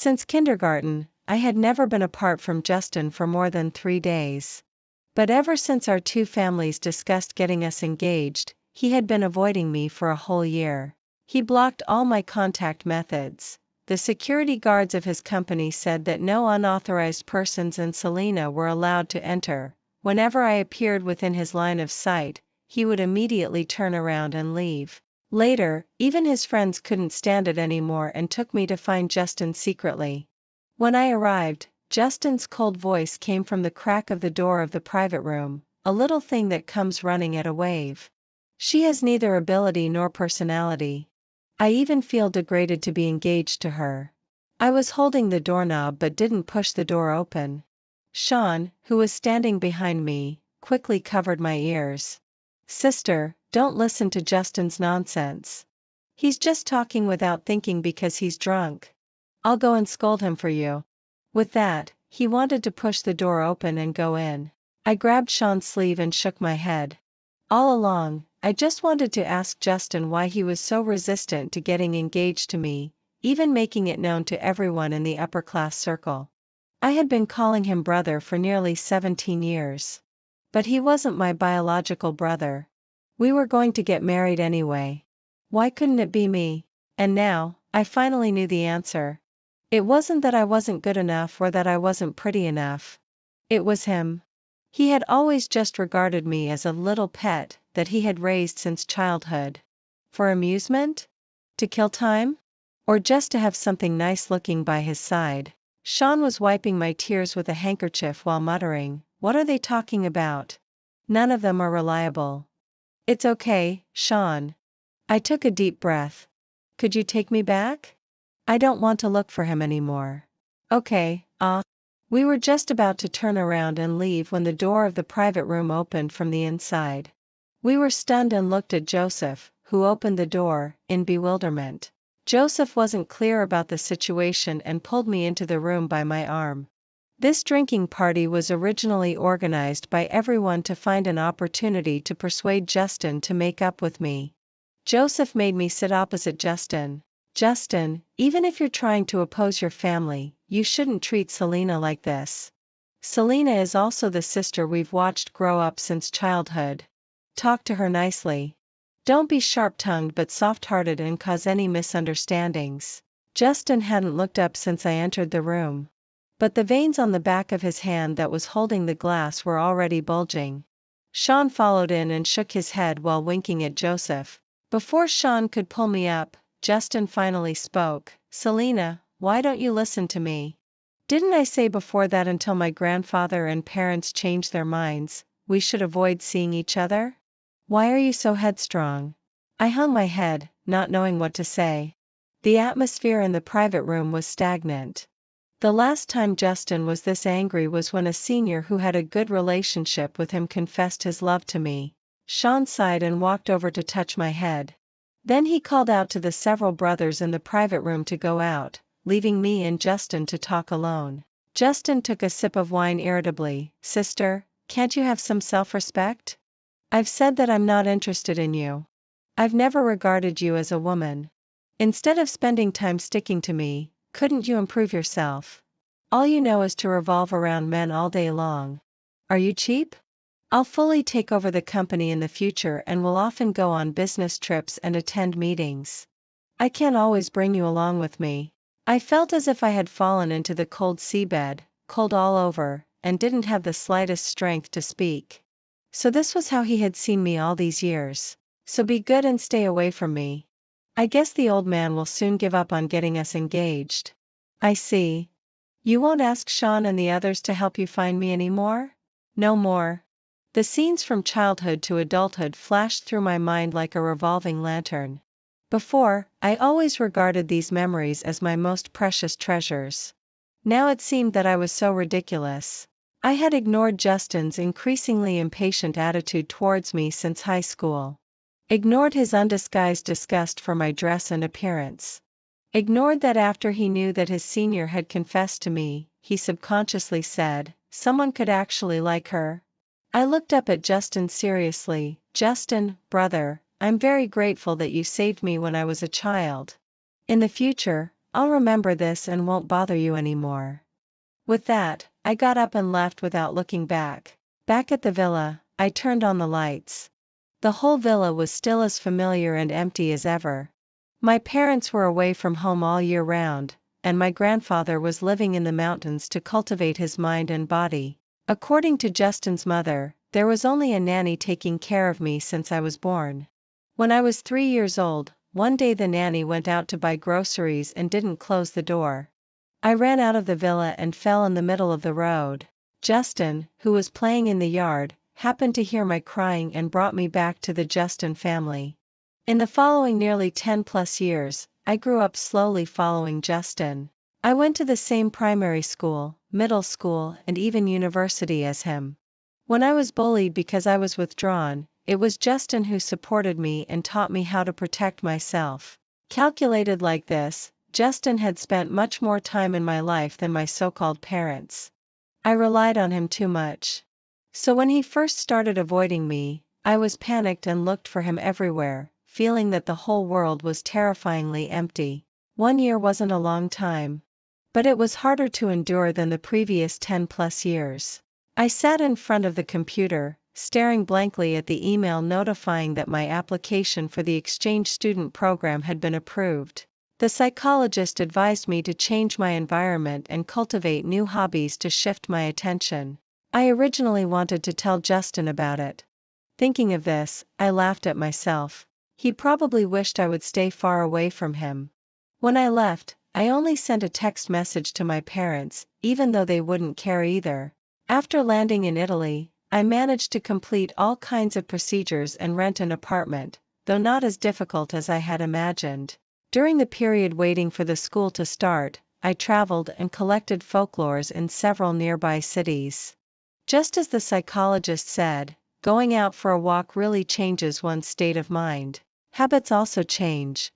Since kindergarten, I had never been apart from Justin for more than 3 days. But ever since our two families discussed getting us engaged, he had been avoiding me for a whole year. He blocked all my contact methods. The security guards of his company said that no unauthorized persons in Salina were allowed to enter. Whenever I appeared within his line of sight, he would immediately turn around and leave. Later, even his friends couldn't stand it anymore and took me to find Justin secretly. When I arrived, Justin's cold voice came from the crack of the door of the private room, a little thing that comes running at a wave. She has neither ability nor personality. I even feel degraded to be engaged to her. I was holding the doorknob but didn't push the door open. Sean, who was standing behind me, quickly covered my ears. Sister, don't listen to Justin's nonsense. He's just talking without thinking because he's drunk. I'll go and scold him for you. With that, he wanted to push the door open and go in. I grabbed Sean's sleeve and shook my head. All along, I just wanted to ask Justin why he was so resistant to getting engaged to me, even making it known to everyone in the upper class circle. I had been calling him brother for nearly 17 years. But he wasn't my biological brother. We were going to get married anyway. Why couldn't it be me? And now, I finally knew the answer. It wasn't that I wasn't good enough or that I wasn't pretty enough. It was him. He had always just regarded me as a little pet that he had raised since childhood. For amusement? To kill time? Or just to have something nice looking by his side? Sean was wiping my tears with a handkerchief while muttering, "What are they talking about? None of them are reliable." It's okay, Sean. I took a deep breath. Could you take me back? I don't want to look for him anymore. Okay, We were just about to turn around and leave when the door of the private room opened from the inside. We were stunned and looked at Joseph, who opened the door, in bewilderment. Joseph wasn't clear about the situation and pulled me into the room by my arm. This drinking party was originally organized by everyone to find an opportunity to persuade Justin to make up with me. Joseph made me sit opposite Justin. Justin, even if you're trying to oppose your family, you shouldn't treat Salina like this. Salina is also the sister we've watched grow up since childhood. Talk to her nicely. Don't be sharp-tongued but soft-hearted and cause any misunderstandings. Justin hadn't looked up since I entered the room. But the veins on the back of his hand that was holding the glass were already bulging. Sean followed in and shook his head while winking at Joseph. Before Sean could pull me up, Justin finally spoke. Salina, why don't you listen to me? Didn't I say before that until my grandfather and parents change their minds, we should avoid seeing each other? Why are you so headstrong? I hung my head, not knowing what to say. The atmosphere in the private room was stagnant. The last time Justin was this angry was when a senior who had a good relationship with him confessed his love to me. Sean sighed and walked over to touch my head. Then he called out to the several brothers in the private room to go out, leaving me and Justin to talk alone. Justin took a sip of wine irritably. Sister, can't you have some self-respect? I've said that I'm not interested in you. I've never regarded you as a woman. Instead of spending time sticking to me, couldn't you improve yourself? All you know is to revolve around men all day long. Are you cheap? I'll fully take over the company in the future and will often go on business trips and attend meetings. I can't always bring you along with me. I felt as if I had fallen into the cold seabed, cold all over, and didn't have the slightest strength to speak. So this was how he had seen me all these years. So be good and stay away from me. I guess the old man will soon give up on getting us engaged. I see. You won't ask Sean and the others to help you find me anymore? No more. The scenes from childhood to adulthood flashed through my mind like a revolving lantern. Before, I always regarded these memories as my most precious treasures. Now it seemed that I was so ridiculous. I had ignored Justin's increasingly impatient attitude towards me since high school. Ignored his undisguised disgust for my dress and appearance. Ignored that after he knew that his senior had confessed to me, he subconsciously said, someone could actually like her. I looked up at Justin seriously. Justin, brother, I'm very grateful that you saved me when I was a child. In the future, I'll remember this and won't bother you anymore." With that, I got up and left without looking back. Back at the villa, I turned on the lights. The whole villa was still as familiar and empty as ever. My parents were away from home all year round, and my grandfather was living in the mountains to cultivate his mind and body. According to Justin's mother, there was only a nanny taking care of me since I was born. When I was 3 years old, one day the nanny went out to buy groceries and didn't close the door. I ran out of the villa and fell in the middle of the road. Justin, who was playing in the yard, happened to hear my crying and brought me back to the Justin family. In the following nearly 10+ years, I grew up slowly following Justin. I went to the same primary school, middle school, and even university as him. When I was bullied because I was withdrawn, it was Justin who supported me and taught me how to protect myself. Calculated like this, Justin had spent much more time in my life than my so-called parents. I relied on him too much. So when he first started avoiding me, I was panicked and looked for him everywhere, feeling that the whole world was terrifyingly empty. 1 year wasn't a long time. But it was harder to endure than the previous 10+ years. I sat in front of the computer, staring blankly at the email notifying that my application for the exchange student program had been approved. The psychologist advised me to change my environment and cultivate new hobbies to shift my attention. I originally wanted to tell Justin about it. Thinking of this, I laughed at myself. He probably wished I would stay far away from him. When I left, I only sent a text message to my parents, even though they wouldn't care either. After landing in Italy, I managed to complete all kinds of procedures and rent an apartment, though not as difficult as I had imagined. During the period waiting for the school to start, I traveled and collected folklores in several nearby cities. Just as the psychologist said, going out for a walk really changes one's state of mind. Habits also change.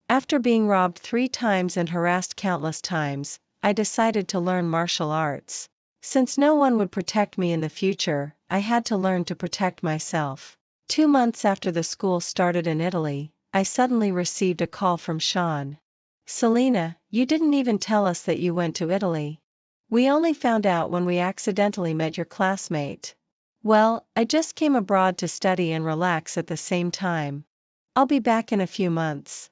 After being robbed 3 times and harassed countless times, I decided to learn martial arts. Since no one would protect me in the future, I had to learn to protect myself. 2 months after the school started in Italy, I suddenly received a call from Sean. "Selena, you didn't even tell us that you went to Italy. We only found out when we accidentally met your classmate." "Well, I just came abroad to study and relax at the same time. I'll be back in a few months."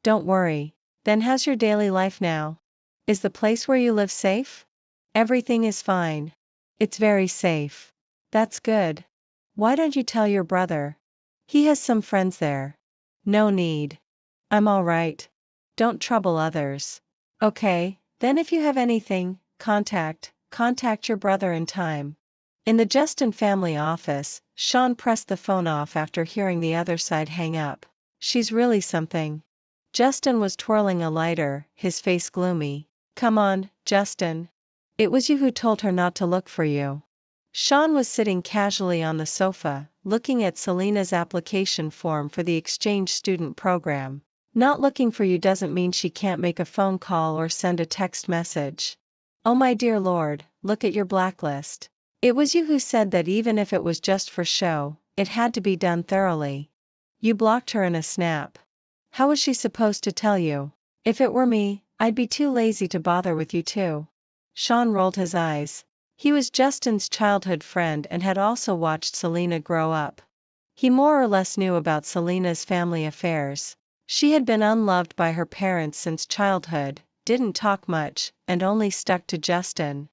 "Don't worry. Then how's your daily life now? Is the place where you live safe?" "Everything is fine. It's very safe." "That's good. Why don't you tell your brother? He has some friends there." "No need. I'm all right. Don't trouble others." "Okay, then if you have anything, contact your brother in time." In the Justin family office, Sean pressed the phone off after hearing the other side hang up. "She's really something." Justin was twirling a lighter, his face gloomy. "Come on, Justin. It was you who told her not to look for you." Sean was sitting casually on the sofa, looking at Selena's application form for the exchange student program. "Not looking for you doesn't mean she can't make a phone call or send a text message." "Oh my dear Lord, look at your blacklist. It was you who said that even if it was just for show, it had to be done thoroughly. You blocked her in a snap. How was she supposed to tell you? If it were me, I'd be too lazy to bother with you too." Sean rolled his eyes. He was Justin's childhood friend and had also watched Selena grow up. He more or less knew about Selena's family affairs. She had been unloved by her parents since childhood, didn't talk much, and only stuck to Justin.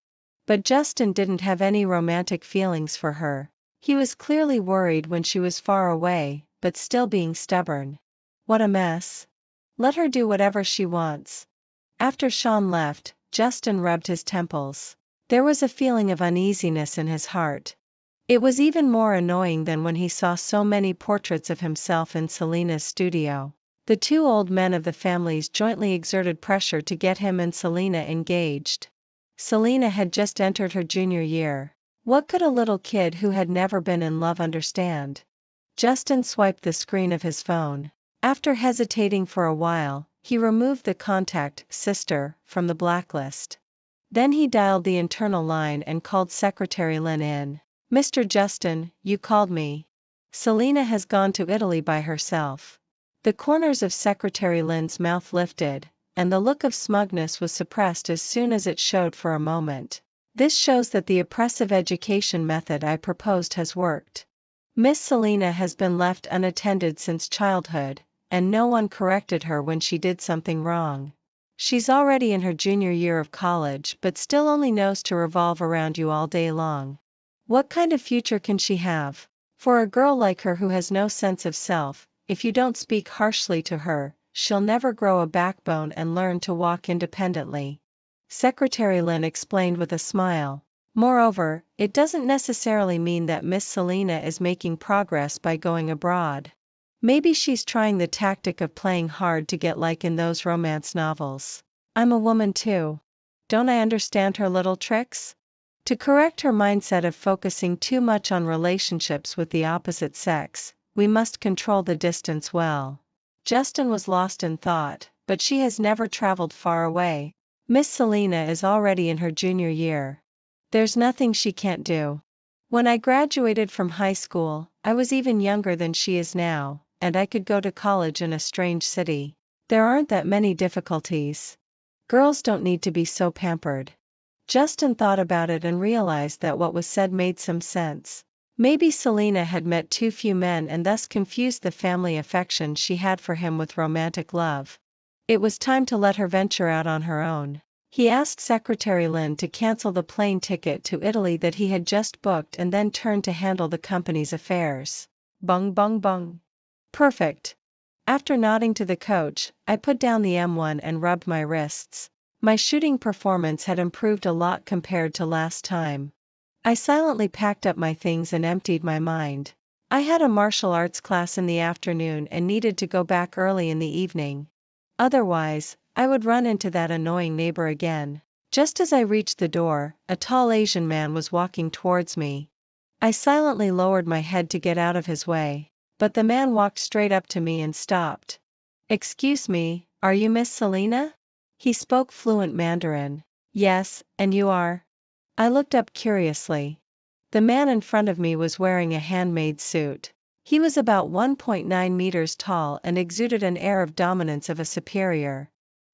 But Justin didn't have any romantic feelings for her. He was clearly worried when she was far away, but still being stubborn. What a mess. Let her do whatever she wants. After Sean left, Justin rubbed his temples. There was a feeling of uneasiness in his heart. It was even more annoying than when he saw so many portraits of himself in Selena's studio. The 2 old men of the families jointly exerted pressure to get him and Selena engaged. Selena had just entered her junior year. What could a little kid who had never been in love understand? Justin swiped the screen of his phone. After hesitating for a while, he removed the contact, "Sister," from the blacklist. Then he dialed the internal line and called Secretary Lynn in. "Mr. Justin, you called me. Selena has gone to Italy by herself." The corners of Secretary Lynn's mouth lifted, and the look of smugness was suppressed as soon as it showed for a moment. This shows that the oppressive education method I proposed has worked. Miss Selina has been left unattended since childhood, and no one corrected her when she did something wrong. She's already in her junior year of college but still only knows to revolve around you all day long. What kind of future can she have? For a girl like her who has no sense of self, if you don't speak harshly to her, she'll never grow a backbone and learn to walk independently. Secretary Lin explained with a smile. Moreover, it doesn't necessarily mean that Miss Selina is making progress by going abroad. Maybe she's trying the tactic of playing hard to get like in those romance novels. I'm a woman too. Don't I understand her little tricks? To correct her mindset of focusing too much on relationships with the opposite sex, we must control the distance well. Justin was lost in thought, but she has never traveled far away. Miss Selina is already in her junior year. There's nothing she can't do. When I graduated from high school, I was even younger than she is now, and I could go to college in a strange city. There aren't that many difficulties. Girls don't need to be so pampered. Justin thought about it and realized that what was said made some sense. Maybe Selina had met too few men and thus confused the family affection she had for him with romantic love. It was time to let her venture out on her own. He asked Secretary Lin to cancel the plane ticket to Italy that he had just booked and then turned to handle the company's affairs. Bung bung bung. Perfect. After nodding to the coach, I put down the M1 and rubbed my wrists. My shooting performance had improved a lot compared to last time. I silently packed up my things and emptied my mind. I had a martial arts class in the afternoon and needed to go back early in the evening. Otherwise, I would run into that annoying neighbor again. Just as I reached the door, a tall Asian man was walking towards me. I silently lowered my head to get out of his way, but the man walked straight up to me and stopped. "Excuse me, are you Miss Selina?" He spoke fluent Mandarin. "Yes, and you are?" I looked up curiously. The man in front of me was wearing a handmade suit. He was about 1.9 meters tall and exuded an air of dominance of a superior.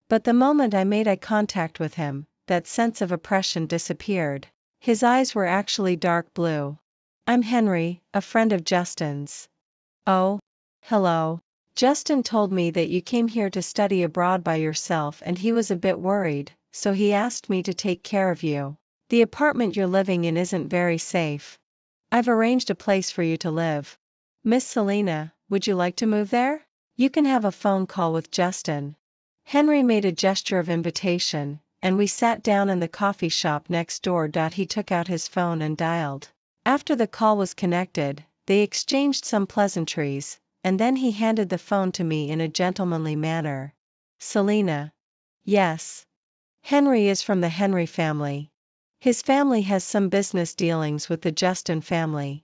But the moment I made eye contact with him, that sense of oppression disappeared. His eyes were actually dark blue. "I'm Henry, a friend of Justin's." "Oh, hello. Justin told me that you came here to study abroad by yourself and he was a bit worried, so he asked me to take care of you. The apartment you're living in isn't very safe. I've arranged a place for you to live. Miss Selina, would you like to move there? You can have a phone call with Justin." Henry made a gesture of invitation, and we sat down in the coffee shop next door. He took out his phone and dialed. After the call was connected, they exchanged some pleasantries, and then he handed the phone to me in a gentlemanly manner. "Selina." "Yes." "Henry is from the Henry family. His family has some business dealings with the Justin family.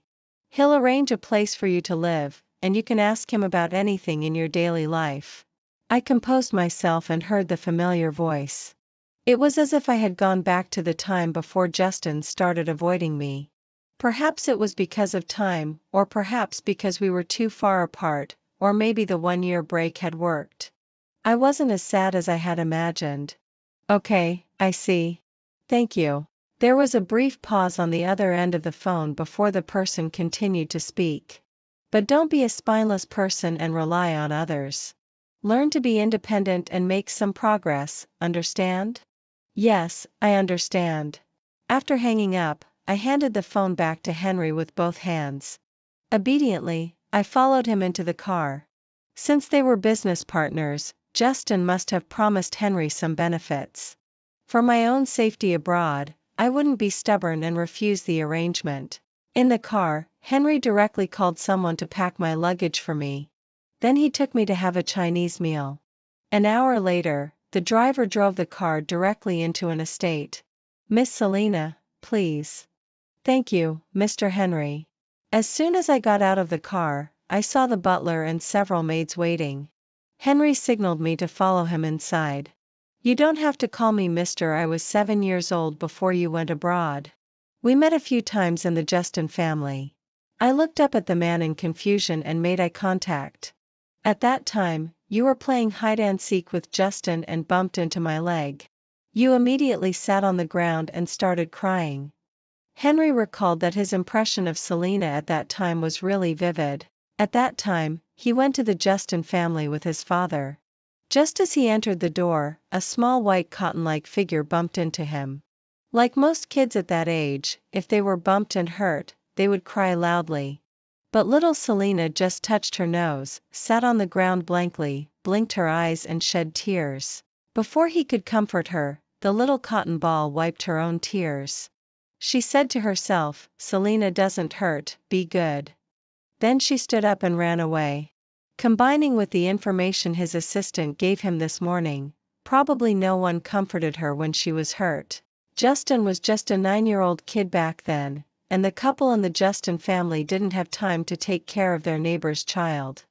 He'll arrange a place for you to live, and you can ask him about anything in your daily life." I composed myself and heard the familiar voice. It was as if I had gone back to the time before Justin started avoiding me. Perhaps it was because of time, or perhaps because we were too far apart, or maybe the 1-year break had worked. I wasn't as sad as I had imagined. "Okay, I see. Thank you." There was a brief pause on the other end of the phone before the person continued to speak. "But don't be a spineless person and rely on others. Learn to be independent and make some progress, understand?" "Yes, I understand." After hanging up, I handed the phone back to Henry with both hands. Obediently, I followed him into the car. Since they were business partners, Justin must have promised Henry some benefits. For my own safety abroad, I wouldn't be stubborn and refuse the arrangement. In the car, Henry directly called someone to pack my luggage for me. Then he took me to have a Chinese meal. An hour later, the driver drove the car directly into an estate. "Miss Selina, please." "Thank you, Mr. Henry." As soon as I got out of the car, I saw the butler and several maids waiting. Henry signaled me to follow him inside. "You don't have to call me Mr. I was 7 years old before you went abroad. We met a few times in the Justin family." I looked up at the man in confusion and made eye contact. At that time, you were playing hide-and-seek with Justin and bumped into my leg. You immediately sat on the ground and started crying." Henry recalled that his impression of Selena at that time was really vivid. At that time, he went to the Justin family with his father. Just as he entered the door, a small white cotton-like figure bumped into him. Like most kids at that age, if they were bumped and hurt, they would cry loudly. But little Selena just touched her nose, sat on the ground blankly, blinked her eyes and shed tears. Before he could comfort her, the little cotton ball wiped her own tears. She said to herself, "Selena doesn't hurt, be good." Then she stood up and ran away. Combining with the information his assistant gave him this morning, probably no one comforted her when she was hurt. Justin was just a 9-year-old kid back then, and the couple in the Justin family didn't have time to take care of their neighbor's child.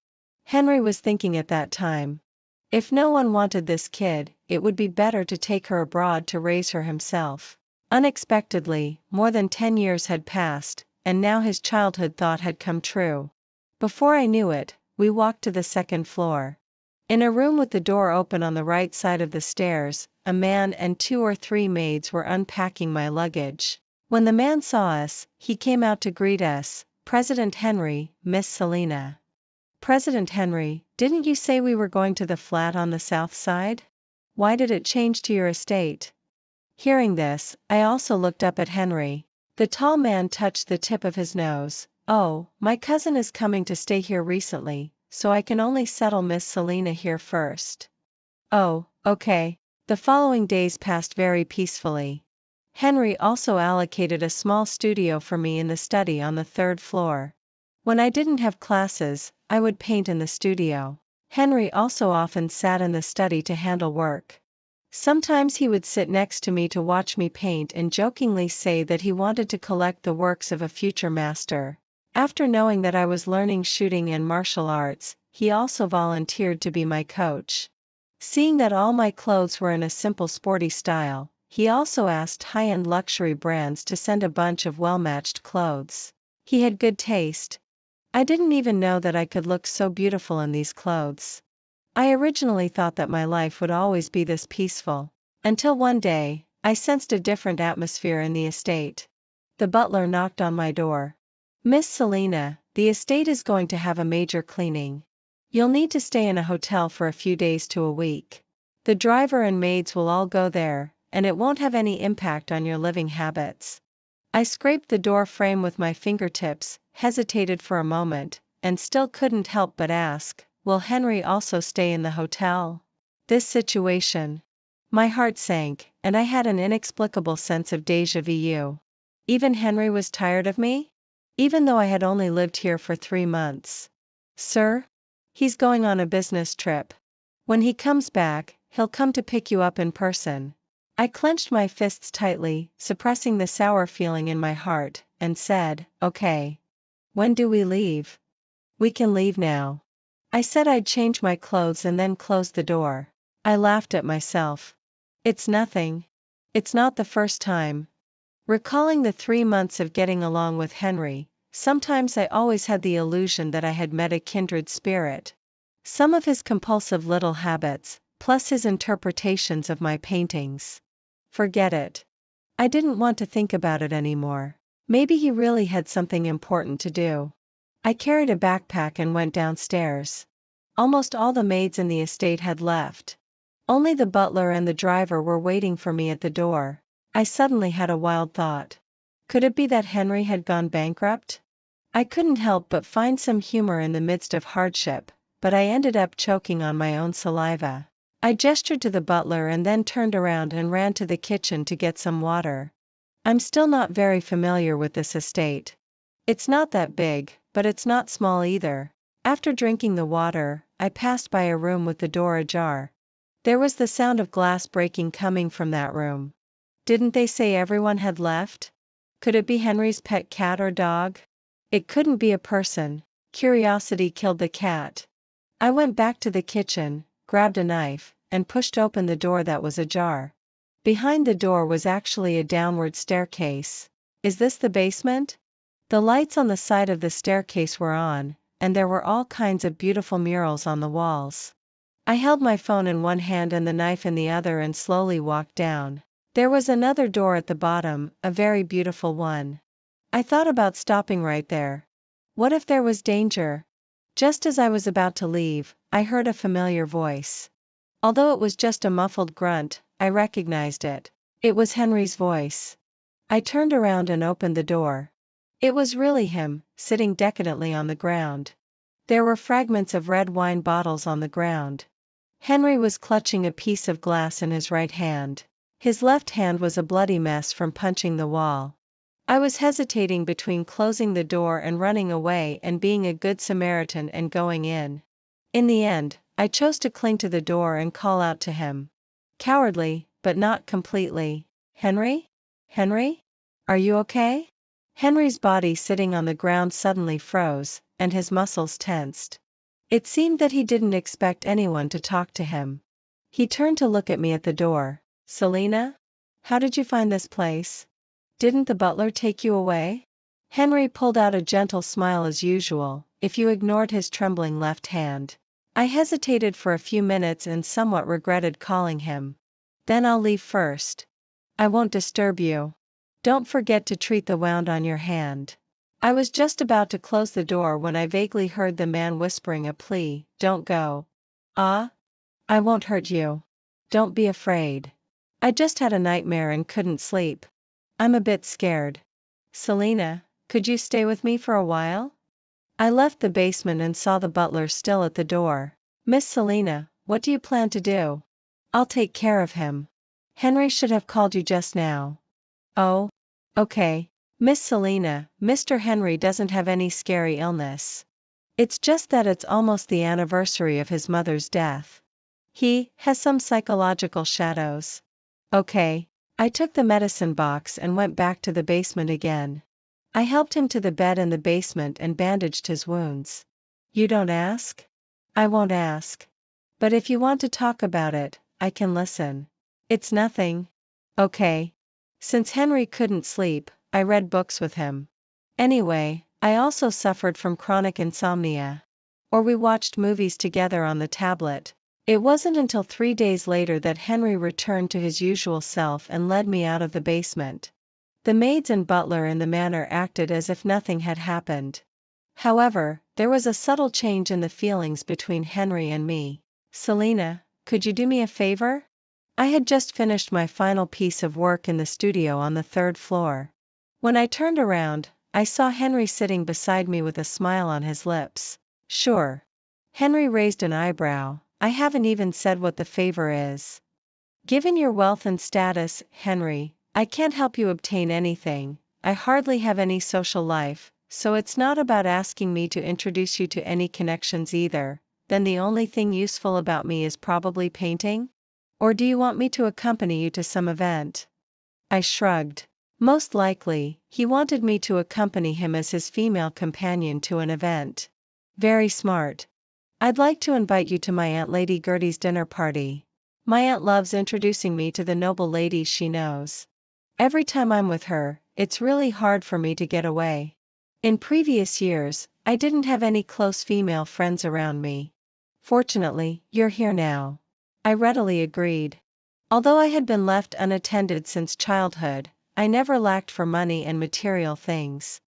Henry was thinking at that time, if no one wanted this kid, it would be better to take her abroad to raise her himself. Unexpectedly, more than 10 years had passed, and now his childhood thought had come true. Before I knew it, we walked to the second floor. In a room with the door open on the right side of the stairs, a man and 2 or 3 maids were unpacking my luggage. When the man saw us, he came out to greet us, "President Henry, Miss Selena." "President Henry, didn't you say we were going to the flat on the south side? Why did it change to your estate?" Hearing this, I also looked up at Henry. The tall man touched the tip of his nose. "Oh, my cousin is coming to stay here recently, so I can only settle Miss Selena here first." "Oh, okay." The following days passed very peacefully. Henry also allocated a small studio for me in the study on the 3rd floor. When I didn't have classes, I would paint in the studio. Henry also often sat in the study to handle work. Sometimes he would sit next to me to watch me paint and jokingly say that he wanted to collect the works of a future master. After knowing that I was learning shooting and martial arts, he also volunteered to be my coach. Seeing that all my clothes were in a simple sporty style, he also asked high-end luxury brands to send a bunch of well-matched clothes. He had good taste. I didn't even know that I could look so beautiful in these clothes. I originally thought that my life would always be this peaceful. Until one day, I sensed a different atmosphere in the estate. The butler knocked on my door. "Miss Selena, the estate is going to have a major cleaning. You'll need to stay in a hotel for a few days to a week. The driver and maids will all go there, and it won't have any impact on your living habits." I scraped the door frame with my fingertips, hesitated for a moment, and still couldn't help but ask, "Will Henry also stay in the hotel?" This situation. My heart sank, and I had an inexplicable sense of déjà vu. Even Henry was tired of me? Even though I had only lived here for 3 months. "Sir? He's going on a business trip. When he comes back, he'll come to pick you up in person." I clenched my fists tightly, suppressing the sour feeling in my heart, and said, "Okay. When do we leave?" "We can leave now." I said I'd change my clothes and then close the door. I laughed at myself. It's nothing. It's not the first time. Recalling the 3 months of getting along with Henry, sometimes I always had the illusion that I had met a kindred spirit. Some of his compulsive little habits, plus his interpretations of my paintings. Forget it. I didn't want to think about it anymore. Maybe he really had something important to do. I carried a backpack and went downstairs. Almost all the maids in the estate had left. Only the butler and the driver were waiting for me at the door. I suddenly had a wild thought. Could it be that Henry had gone bankrupt? I couldn't help but find some humor in the midst of hardship, but I ended up choking on my own saliva. I gestured to the butler and then turned around and ran to the kitchen to get some water. I'm still not very familiar with this estate. It's not that big, but it's not small either. After drinking the water, I passed by a room with the door ajar. There was the sound of glass breaking coming from that room. Didn't they say everyone had left? Could it be Henry's pet cat or dog? It couldn't be a person. Curiosity killed the cat. I went back to the kitchen, grabbed a knife, and pushed open the door that was ajar. Behind the door was actually a downward staircase. Is this the basement? The lights on the side of the staircase were on, and there were all kinds of beautiful murals on the walls. I held my phone in one hand and the knife in the other and slowly walked down. There was another door at the bottom, a very beautiful one. I thought about stopping right there. What if there was danger? Just as I was about to leave, I heard a familiar voice. Although it was just a muffled grunt, I recognized it. It was Henry's voice. I turned around and opened the door. It was really him, sitting decadently on the ground. There were fragments of red wine bottles on the ground. Henry was clutching a piece of glass in his right hand. His left hand was a bloody mess from punching the wall. I was hesitating between closing the door and running away and being a good Samaritan and going in. In the end, I chose to cling to the door and call out to him. Cowardly, but not completely. Henry? Henry? Are you okay? Henry's body sitting on the ground suddenly froze, and his muscles tensed. It seemed that he didn't expect anyone to talk to him. He turned to look at me at the door. Selina? How did you find this place? Didn't the butler take you away? Henry pulled out a gentle smile as usual, if you ignored his trembling left hand. I hesitated for a few minutes and somewhat regretted calling him. Then I'll leave first. I won't disturb you. Don't forget to treat the wound on your hand. I was just about to close the door when I vaguely heard the man whispering a plea, don't go. Ah? I won't hurt you. Don't be afraid. I just had a nightmare and couldn't sleep. I'm a bit scared. Selina, could you stay with me for a while? I left the basement and saw the butler still at the door. Miss Selina, what do you plan to do? I'll take care of him. Henry should have called you just now. Oh? Okay. Miss Selina, Mr. Henry doesn't have any scary illness. It's just that it's almost the anniversary of his mother's death. He has some psychological shadows. Okay. I took the medicine box and went back to the basement again. I helped him to the bed in the basement and bandaged his wounds. You don't ask? I won't ask. But if you want to talk about it, I can listen. It's nothing. Okay. Since Henry couldn't sleep, I read books with him. Anyway, I also suffered from chronic insomnia. Or we watched movies together on the tablet. It wasn't until 3 days later that Henry returned to his usual self and led me out of the basement. The maids and butler in the manor acted as if nothing had happened. However, there was a subtle change in the feelings between Henry and me. Selina, could you do me a favor? I had just finished my final piece of work in the studio on the 3rd floor. When I turned around, I saw Henry sitting beside me with a smile on his lips. Sure. Henry raised an eyebrow. I haven't even said what the favor is. Given your wealth and status, Henry, I can't help you obtain anything. I hardly have any social life, so it's not about asking me to introduce you to any connections either. Then the only thing useful about me is probably painting? Or do you want me to accompany you to some event? I shrugged. Most likely, he wanted me to accompany him as his female companion to an event. Very smart. I'd like to invite you to my Aunt Lady Gertie's dinner party. My aunt loves introducing me to the noble ladies she knows. Every time I'm with her, it's really hard for me to get away. In previous years, I didn't have any close female friends around me. Fortunately, you're here now. I readily agreed. Although I had been left unattended since childhood, I never lacked for money and material things.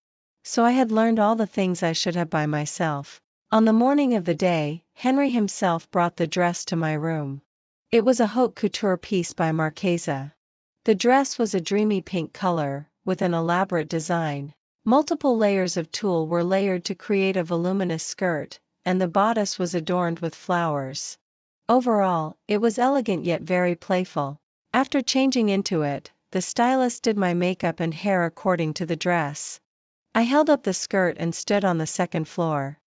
So I had learned all the things I should have by myself. On the morning of the day, Henry himself brought the dress to my room. It was a haute couture piece by Marchesa. The dress was a dreamy pink color, with an elaborate design. Multiple layers of tulle were layered to create a voluminous skirt, and the bodice was adorned with flowers. Overall, it was elegant yet very playful. After changing into it, the stylist did my makeup and hair according to the dress. I held up the skirt and stood on the 2nd floor.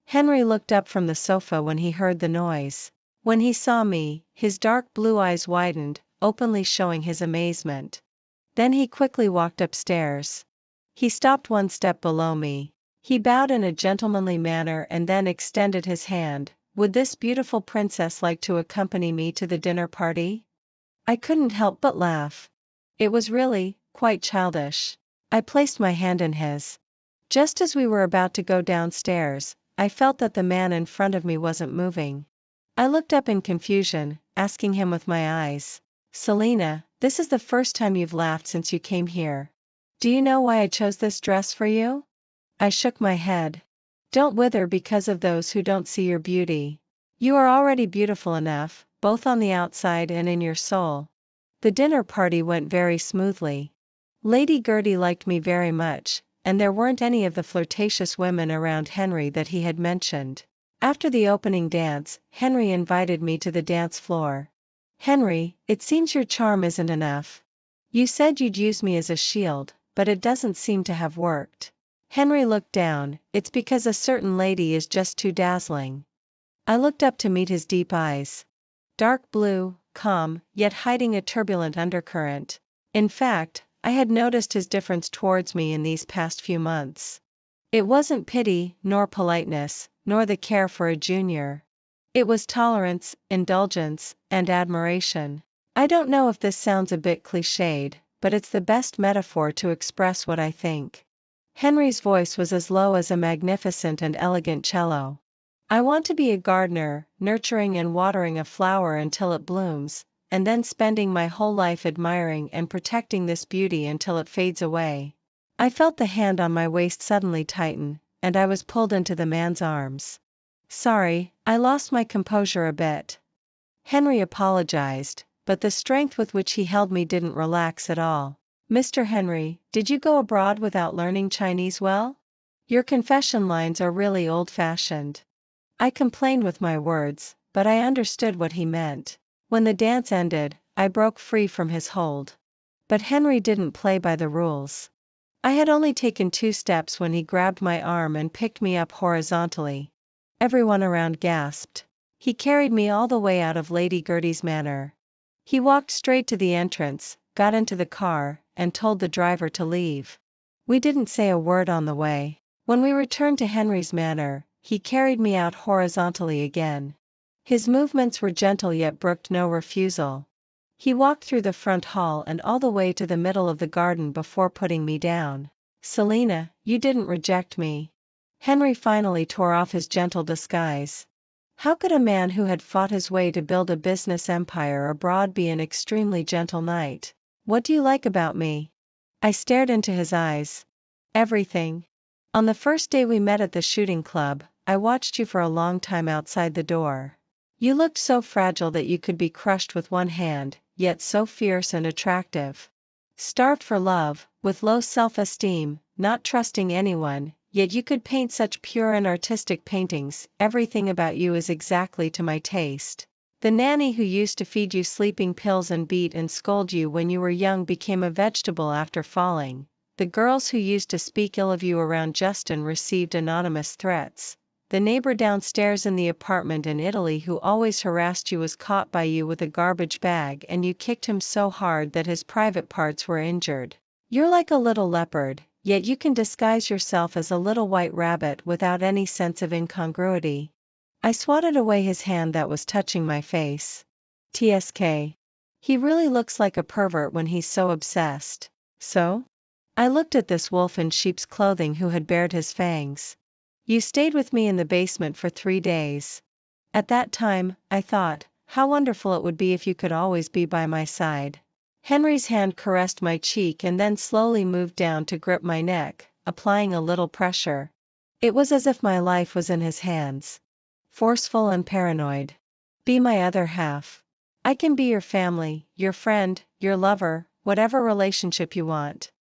Henry looked up from the sofa when he heard the noise. When he saw me, his dark blue eyes widened, openly showing his amazement. Then he quickly walked upstairs. He stopped one step below me. He bowed in a gentlemanly manner and then extended his hand. Would this beautiful princess like to accompany me to the dinner party? I couldn't help but laugh. It was really, quite childish. I placed my hand in his. Just as we were about to go downstairs, I felt that the man in front of me wasn't moving. I looked up in confusion, asking him with my eyes. Selena, this is the first time you've laughed since you came here. Do you know why I chose this dress for you? I shook my head. Don't wither because of those who don't see your beauty. You are already beautiful enough, both on the outside and in your soul. The dinner party went very smoothly. Lady Gertie liked me very much, and there weren't any of the flirtatious women around Henry that he had mentioned. After the opening dance, Henry invited me to the dance floor. Henry, it seems your charm isn't enough. You said you'd use me as a shield, but it doesn't seem to have worked. Henry looked down. It's because a certain lady is just too dazzling. I looked up to meet his deep eyes. Dark blue, calm, yet hiding a turbulent undercurrent. In fact, I had noticed his difference towards me in these past few months. It wasn't pity, nor politeness, nor the care for a junior. It was tolerance, indulgence, and admiration. I don't know if this sounds a bit cliched, but it's the best metaphor to express what I think. Henry's voice was as low as a magnificent and elegant cello. I want to be a gardener, nurturing and watering a flower until it blooms, and then spending my whole life admiring and protecting this beauty until it fades away. I felt the hand on my waist suddenly tighten, and I was pulled into the man's arms. Sorry, I lost my composure a bit. Henry apologized, but the strength with which he held me didn't relax at all. Mr. Henry, did you go abroad without learning Chinese well? Your confession lines are really old-fashioned. I complained with my words, but I understood what he meant. When the dance ended, I broke free from his hold. But Henry didn't play by the rules. I had only taken 2 steps when he grabbed my arm and picked me up horizontally. Everyone around gasped. He carried me all the way out of Lady Gertie's manor. He walked straight to the entrance, got into the car, and told the driver to leave. We didn't say a word on the way. When we returned to Henry's manor, he carried me out horizontally again. His movements were gentle yet brooked no refusal. He walked through the front hall and all the way to the middle of the garden before putting me down. Selena, you didn't reject me. Henry finally tore off his gentle disguise. How could a man who had fought his way to build a business empire abroad be an extremely gentle knight? What do you like about me? I stared into his eyes. Everything. On the first day we met at the shooting club, I watched you for a long time outside the door. You looked so fragile that you could be crushed with one hand, yet so fierce and attractive. Starved for love, with low self-esteem, not trusting anyone, yet you could paint such pure and artistic paintings. Everything about you is exactly to my taste. The nanny who used to feed you sleeping pills and beat and scold you when you were young became a vegetable after falling. The girls who used to speak ill of you around Justin received anonymous threats. The neighbor downstairs in the apartment in Italy who always harassed you was caught by you with a garbage bag and you kicked him so hard that his private parts were injured. You're like a little leopard, yet you can disguise yourself as a little white rabbit without any sense of incongruity. I swatted away his hand that was touching my face. TSK. He really looks like a pervert when he's so obsessed. So? I looked at this wolf in sheep's clothing who had bared his fangs. You stayed with me in the basement for 3 days. At that time, I thought, how wonderful it would be if you could always be by my side. Henry's hand caressed my cheek and then slowly moved down to grip my neck, applying a little pressure. It was as if my life was in his hands. Forceful and paranoid. Be my other half. I can be your family, your friend, your lover, whatever relationship you want.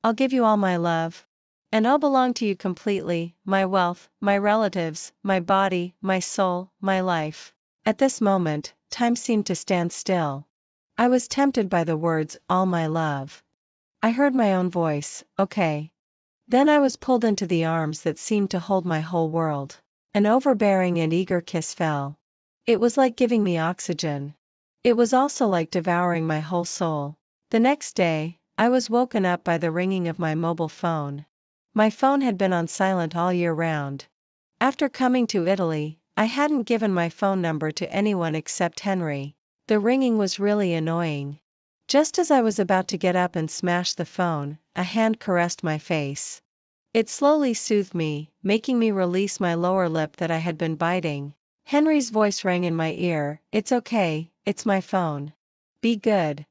I'll give you all my love. And I'll belong to you completely, my wealth, my relatives, my body, my soul, my life. At this moment, time seemed to stand still. I was tempted by the words, all my love. I heard my own voice, okay. Then I was pulled into the arms that seemed to hold my whole world. An overbearing and eager kiss fell. It was like giving me oxygen. It was also like devouring my whole soul. The next day, I was woken up by the ringing of my mobile phone. My phone had been on silent all year round. After coming to Italy, I hadn't given my phone number to anyone except Henry. The ringing was really annoying. Just as I was about to get up and smash the phone, a hand caressed my face. It slowly soothed me, making me release my lower lip that I had been biting. Henry's voice rang in my ear, "It's okay, it's my phone. Be good."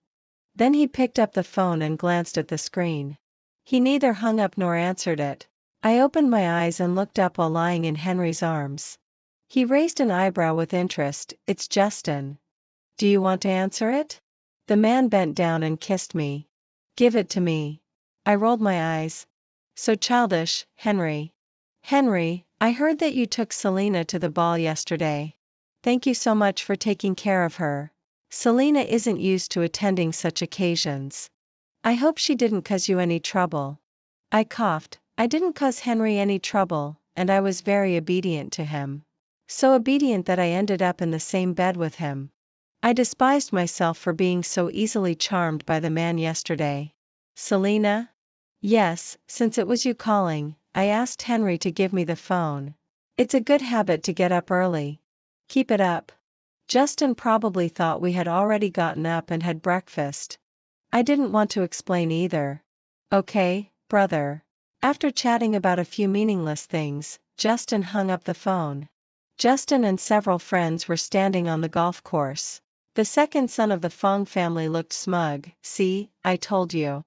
Then he picked up the phone and glanced at the screen. He neither hung up nor answered it. I opened my eyes and looked up while lying in Henry's arms. He raised an eyebrow with interest. "It's Justin. Do you want to answer it?" The man bent down and kissed me. "Give it to me." I rolled my eyes. "So childish, Henry." "Henry, I heard that you took Selena to the ball yesterday. Thank you so much for taking care of her. Selena isn't used to attending such occasions. I hope she didn't cause you any trouble." I coughed. I didn't cause Henry any trouble, and I was very obedient to him. So obedient that I ended up in the same bed with him. I despised myself for being so easily charmed by the man yesterday. "Selena?" "Yes, since it was you calling, I asked Henry to give me the phone. It's a good habit to get up early. Keep it up." Justin probably thought we had already gotten up and had breakfast. I didn't want to explain either. "Okay, brother." After chatting about a few meaningless things, Justin hung up the phone. Justin and several friends were standing on the golf course. The second son of the Fong family looked smug. "See, I told you.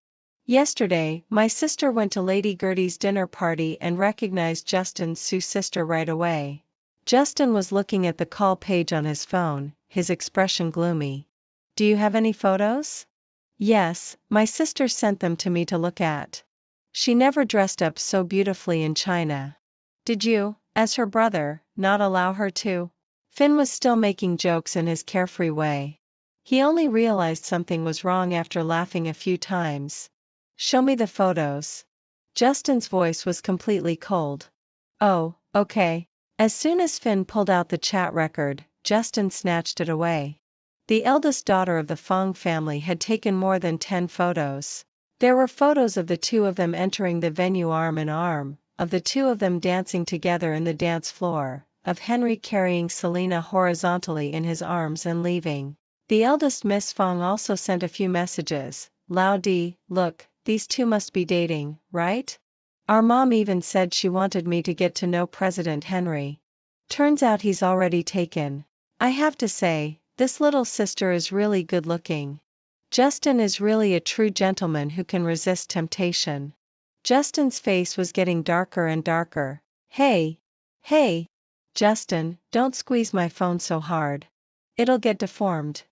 Yesterday, my sister went to Lady Gertie's dinner party and recognized Justin's Sue's sister right away." Justin was looking at the call page on his phone, his expression gloomy. "Do you have any photos?" "Yes, my sister sent them to me to look at. She never dressed up so beautifully in China." "Did you, as her brother, not allow her to?" Finn was still making jokes in his carefree way. He only realized something was wrong after laughing a few times. "Show me the photos." Justin's voice was completely cold. "Oh, okay." As soon as Finn pulled out the chat record, Justin snatched it away. The eldest daughter of the Fong family had taken more than 10 photos. There were photos of the two of them entering the venue arm in arm, of the two of them dancing together in the dance floor, of Henry carrying Selena horizontally in his arms and leaving. The eldest Miss Fong also sent a few messages. "Lao Di, look, these two must be dating, right? Our mom even said she wanted me to get to know President Henry. Turns out he's already taken. I have to say, this little sister is really good looking. Justin is really a true gentleman who can resist temptation." Justin's face was getting darker and darker. Hey! Hey! Justin, don't squeeze my phone so hard. It'll get deformed."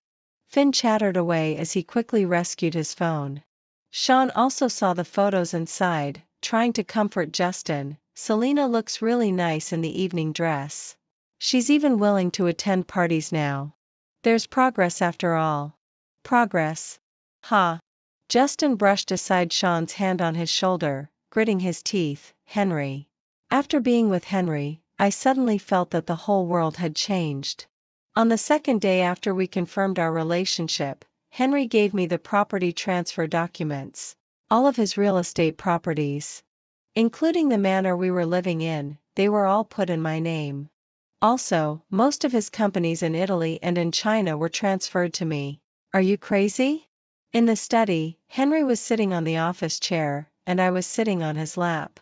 Finn chattered away as he quickly rescued his phone. Sean also saw the photos and sighed, trying to comfort Justin. "Selena looks really nice in the evening dress. She's even willing to attend parties now. There's progress after all." "Progress? Ha!" Justin brushed aside Sean's hand on his shoulder, gritting his teeth. "Henry." After being with Henry, I suddenly felt that the whole world had changed. On the second day after we confirmed our relationship, Henry gave me the property transfer documents. All of his real estate properties, including the manor we were living in, they were all put in my name. Also, most of his companies in Italy and in China were transferred to me. Are you crazy? In the study, Henry was sitting on the office chair, and I was sitting on his lap.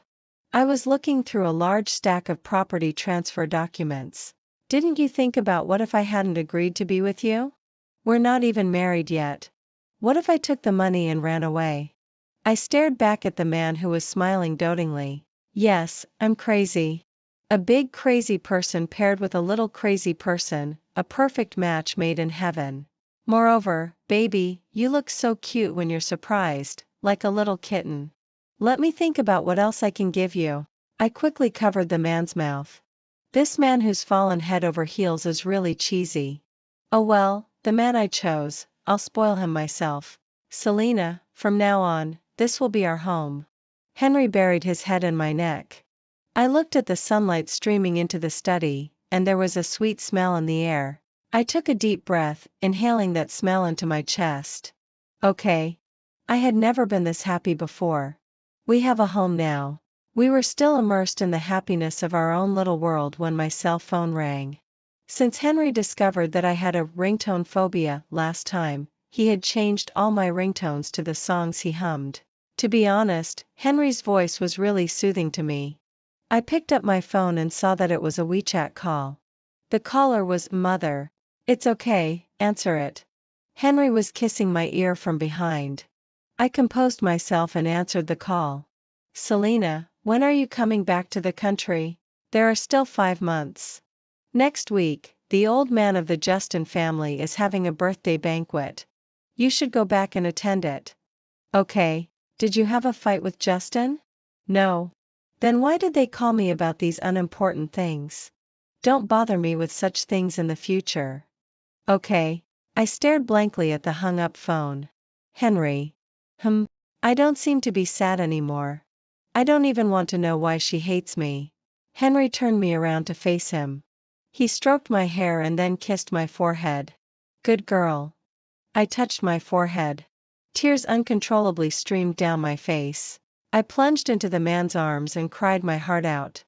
I was looking through a large stack of property transfer documents. "Didn't you think about what if I hadn't agreed to be with you? We're not even married yet. What if I took the money and ran away?" I stared back at the man who was smiling dotingly. "Yes, I'm crazy. A big crazy person paired with a little crazy person, a perfect match made in heaven. Moreover, baby, you look so cute when you're surprised, like a little kitten. Let me think about what else I can give you." I quickly covered the man's mouth. This man who's fallen head over heels is really cheesy. Oh well, the man I chose, I'll spoil him myself. "Selena, from now on, this will be our home." Henry buried his head in my neck. I looked at the sunlight streaming into the study, and there was a sweet smell in the air. I took a deep breath, inhaling that smell into my chest. Okay. I had never been this happy before. We have a home now. We were still immersed in the happiness of our own little world when my cell phone rang. Since Henry discovered that I had a ringtone phobia last time, he had changed all my ringtones to the songs he hummed. To be honest, Henry's voice was really soothing to me. I picked up my phone and saw that it was a WeChat call. The caller was Mother. It's okay, answer it. Henry was kissing my ear from behind. I composed myself and answered the call. Selena, when are you coming back to the country? There are still 5 months. Next week, the old man of the Justin family is having a birthday banquet. You should go back and attend it. Okay. Did you have a fight with Justin? No. Then why did they call me about these unimportant things? Don't bother me with such things in the future. Okay. I stared blankly at the hung-up phone. Henry. I don't seem to be sad anymore. I don't even want to know why she hates me. Henry turned me around to face him. He stroked my hair and then kissed my forehead. Good girl. I touched my forehead. Tears uncontrollably streamed down my face. I plunged into the man's arms and cried my heart out.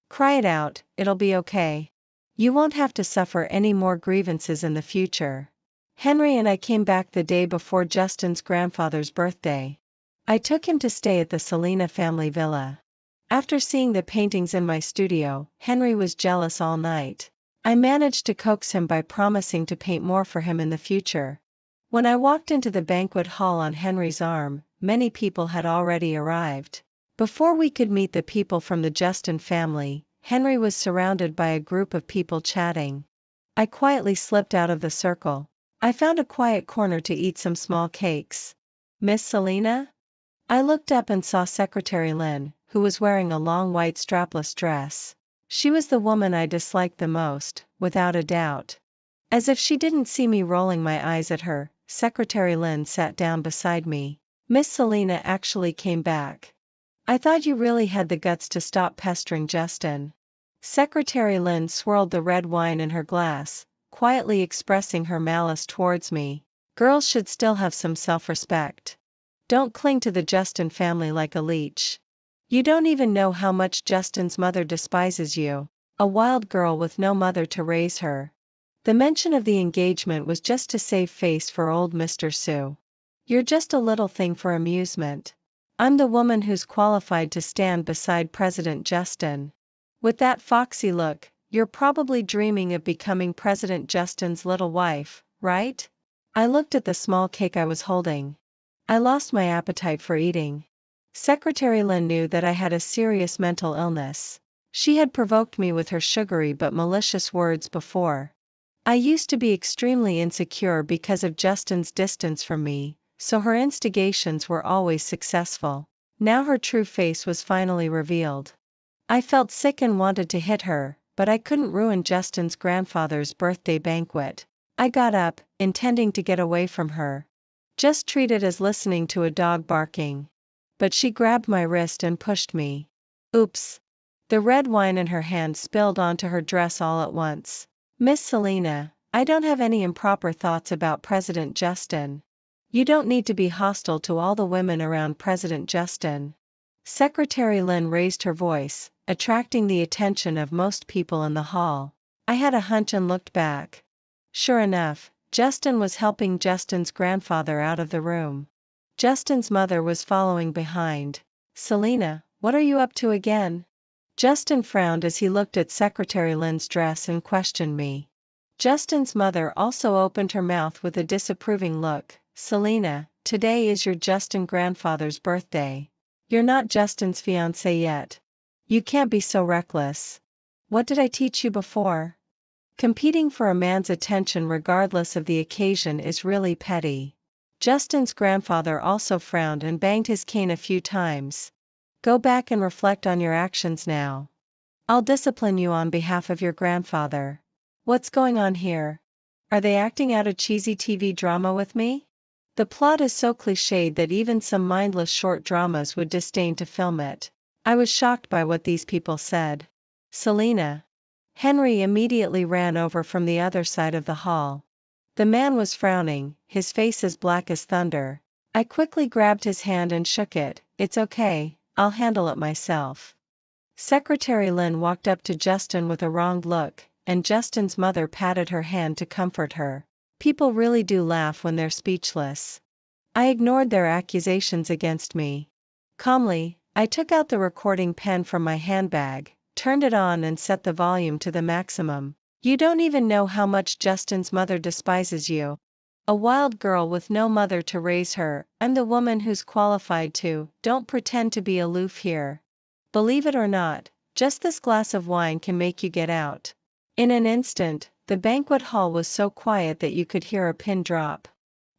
Cry it out, it'll be okay. You won't have to suffer any more grievances in the future. Henry and I came back the day before Justin's grandfather's birthday. I took him to stay at the Selena family villa. After seeing the paintings in my studio, Henry was jealous all night. I managed to coax him by promising to paint more for him in the future. When I walked into the banquet hall on Henry's arm, many people had already arrived. Before we could meet the people from the Justin family, Henry was surrounded by a group of people chatting. I quietly slipped out of the circle. I found a quiet corner to eat some small cakes. Miss Selena? I looked up and saw Secretary Lynn, who was wearing a long white strapless dress. She was the woman I disliked the most, without a doubt. As if she didn't see me rolling my eyes at her, Secretary Lynn sat down beside me. Miss Selena actually came back. I thought you really had the guts to stop pestering Justin. Secretary Lynn swirled the red wine in her glass, quietly expressing her malice towards me. Girls should still have some self-respect. Don't cling to the Justin family like a leech. You don't even know how much Justin's mother despises you, a wild girl with no mother to raise her. The mention of the engagement was just to save face for old Mr. Sue. You're just a little thing for amusement. I'm the woman who's qualified to stand beside President Justin. With that foxy look, you're probably dreaming of becoming President Justin's little wife, right? I looked at the small cake I was holding. I lost my appetite for eating. Secretary Lynn knew that I had a serious mental illness. She had provoked me with her sugary but malicious words before. I used to be extremely insecure because of Justin's distance from me, so her instigations were always successful. Now her true face was finally revealed. I felt sick and wanted to hit her, but I couldn't ruin Justin's grandfather's birthday banquet. I got up, intending to get away from her. Just treat it as listening to a dog barking. But she grabbed my wrist and pushed me. Oops. The red wine in her hand spilled onto her dress all at once. Miss Selena, I don't have any improper thoughts about President Justin. You don't need to be hostile to all the women around President Justin. Secretary Lynn raised her voice, attracting the attention of most people in the hall. I had a hunch and looked back. Sure enough, Justin was helping Justin's grandfather out of the room. Justin's mother was following behind. Selena, what are you up to again? Justin frowned as he looked at Secretary Lynn's dress and questioned me. Justin's mother also opened her mouth with a disapproving look. Selena, today is your Justin grandfather's birthday. You're not Justin's fiancée yet. You can't be so reckless. What did I teach you before? Competing for a man's attention regardless of the occasion is really petty. Justin's grandfather also frowned and banged his cane a few times. Go back and reflect on your actions now. I'll discipline you on behalf of your grandfather. What's going on here? Are they acting out a cheesy TV drama with me? The plot is so cliched that even some mindless short dramas would disdain to film it. I was shocked by what these people said. Selena. Henry immediately ran over from the other side of the hall. The man was frowning, his face as black as thunder. I quickly grabbed his hand and shook it. It's okay, I'll handle it myself. Secretary Lynn walked up to Justin with a wronged look, and Justin's mother patted her hand to comfort her. People really do laugh when they're speechless. I ignored their accusations against me. Calmly, I took out the recording pen from my handbag, turned it on and set the volume to the maximum. You don't even know how much Justin's mother despises you. A wild girl with no mother to raise her, I'm the woman who's qualified to. Don't pretend to be aloof here. Believe it or not, just this glass of wine can make you get out. In an instant, the banquet hall was so quiet that you could hear a pin drop.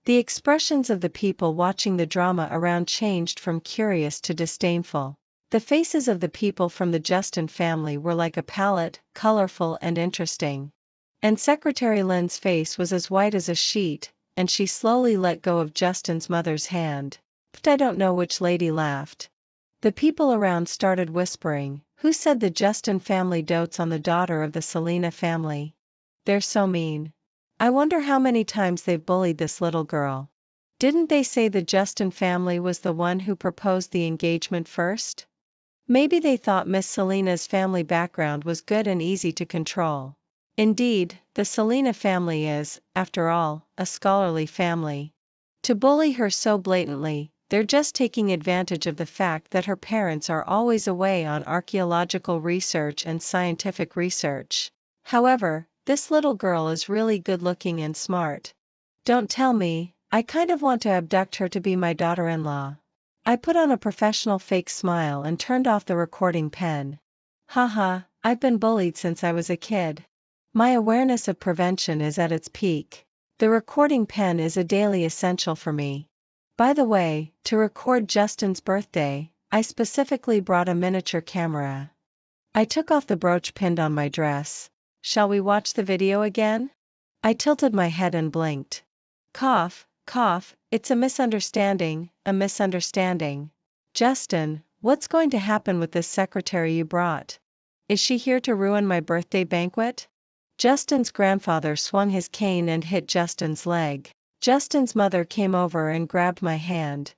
The expressions of the people watching the drama around changed from curious to disdainful. The faces of the people from the Justin family were like a palette, colorful and interesting. And Secretary Lynn's face was as white as a sheet, and she slowly let go of Justin's mother's hand. But I don't know which lady laughed. The people around started whispering, "Who said the Justin family dotes on the daughter of the Selena family? They're so mean. I wonder how many times they've bullied this little girl. Didn't they say the Justin family was the one who proposed the engagement first? Maybe they thought Miss Selena's family background was good and easy to control. Indeed, the Selena family is, after all, a scholarly family. To bully her so blatantly, they're just taking advantage of the fact that her parents are always away on archaeological research and scientific research. However, this little girl is really good-looking and smart. Don't tell me, I kind of want to abduct her to be my daughter-in-law." I put on a professional fake smile and turned off the recording pen. Haha, I've been bullied since I was a kid. My awareness of prevention is at its peak. The recording pen is a daily essential for me. By the way, to record Justin's birthday, I specifically brought a miniature camera. I took off the brooch pinned on my dress. Shall we watch the video again? I tilted my head and blinked. Cough, cough, it's a misunderstanding, a misunderstanding. Justin, what's going to happen with this secretary you brought? Is she here to ruin my birthday banquet? Justin's grandfather swung his cane and hit Justin's leg. Justin's mother came over and grabbed my hand.